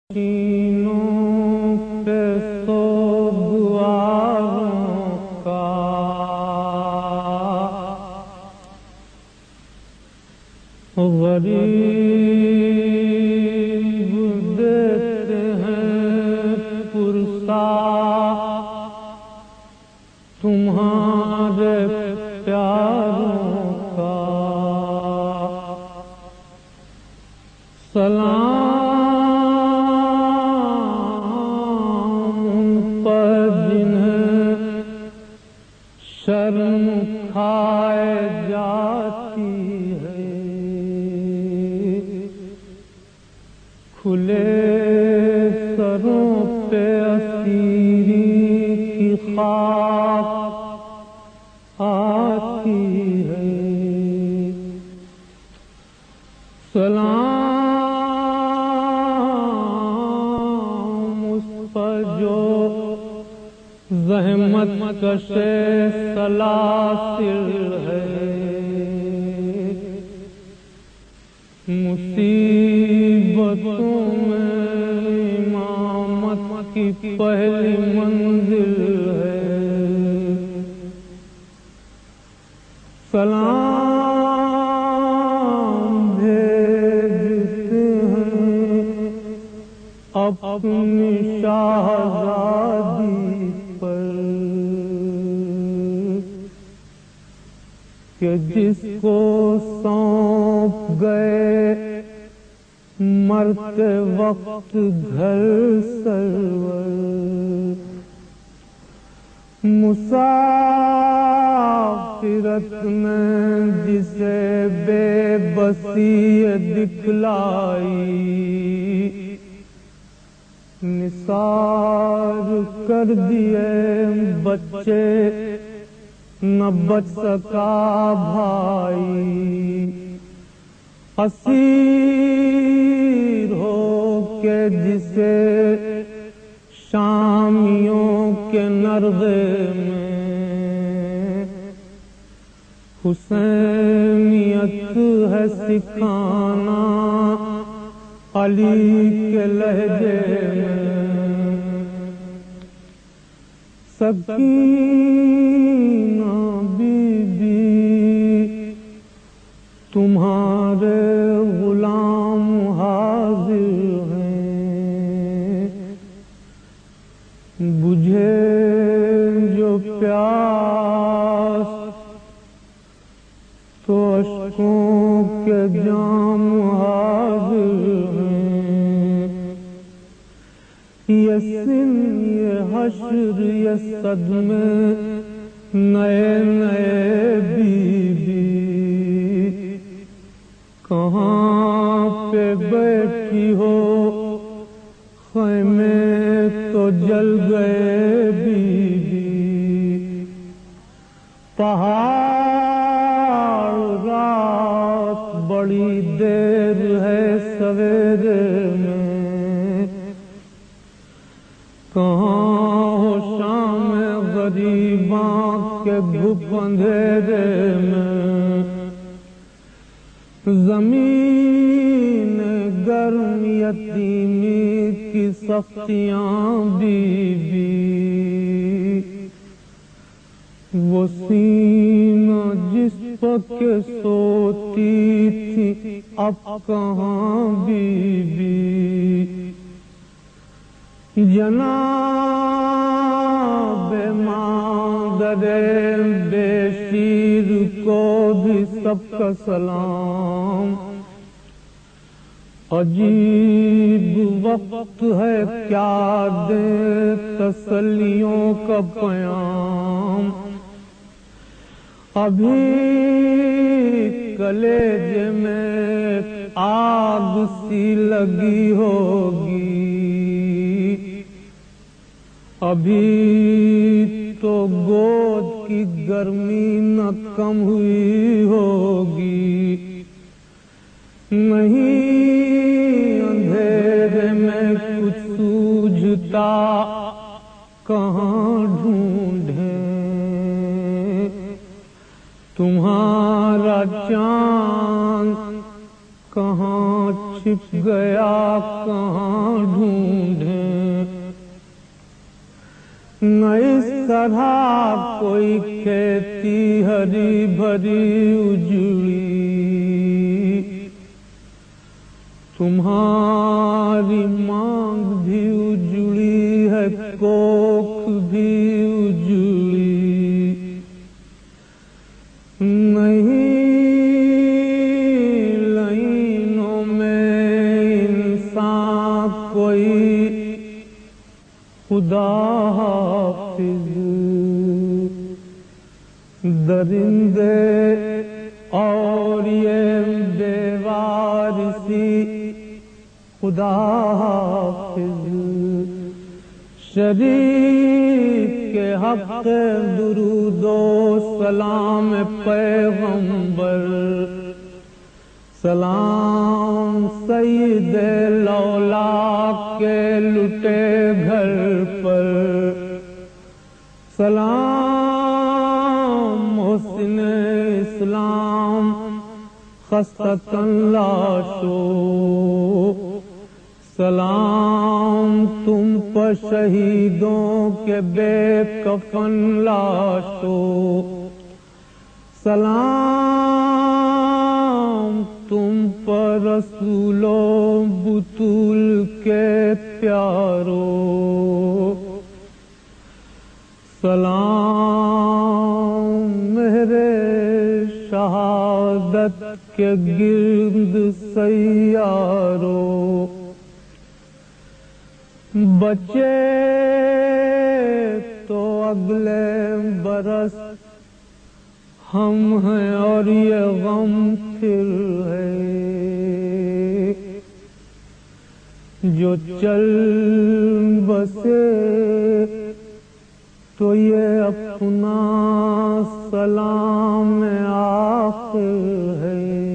نشینوں پہ سوگواروں کا غریب دیتے ہیں پرسا تمہارے پیاروں کا سلام ان پر جنہیں شرم کھائے جاتی ہے، کھلے سروں پہ اسیری کی خاک آتی ہے۔ سلام اس پر جو زحمت کشے سلاسل ہے، مصیبتوں میں امامت کی پہلی منزل ہے۔ سلام بھیجتے ہیں اپنی شہزادی پر کہ جس کو سونپ گئے مرتے وقت گھر سرور، مسافرت نے جسے بے بسی دکھلائی، نثار کر دیے بچے نہ بچ سکا بھائی، اسیر ہو کے جسے شامیوں کے نرغے میں حسینیت ہے سکھانا علی کے لہجے میں۔ سکینہ بی بی تمہارے غلام حاضر ہیں، بجھے جو پیاس تو اشکوں کے جام حاضر ہیں۔ یہ سن یہ حشر یہ صدمے نئے نئے بی بی کہاں پہ بیٹھی ہو خیمے تو جل گئے بی بی، پہاڑ رات بڑی دیر ہے سویرے میں، کہاں ہو شام غریباں کے گھپ اندھیرے میں، زمین گرم یتیمی کی سختیاں بی بی، وہ سینہ جس پر کے سوتی تھی اب کہاں بی بی، جناب مادر بے شیر کو بھی سب کا سلام، عجیب وقت ہے کیا دیں تسلیوں کا پیام، ابھی کلیجے میں آگ سی لگی ہوگی، ابھی تو گود کی گرمی نہ کم ہوئی ہوگی، نہیں اندھیرے میں کچھ سوجھتا کہاں ڈھونڈیں، تمہارا چاند کہاں چھپ گیا کہاں ڈھونڈیں، نہ اس طرح کوئی کھیتی ہری بھری اجڑی، تمہاری مانگ بھی اجڑی ہے کوکھ بھی اجڑی، نہیں لائنوں میں انسان کوئی خدا حافظ، درندے اور یہ بے وارثی خدا حافظ، شریف کے حق درود و سلام پیغمبر، سلام سید لولا کے لٹے گھر پر، سلام محسن اسلام خستتاً لاشو، سلام تم پر شہیدوں کے بے کفن لاشو، سلام تم پر رسولوں بطول کے پیارو، سلام میرے شہادت کے گرد سیارو، بچے تو اگلے برس ہم ہیں اور یہ غم پھر ہے، جو چل بسے تو یہ اپنا سلام آخر ہے۔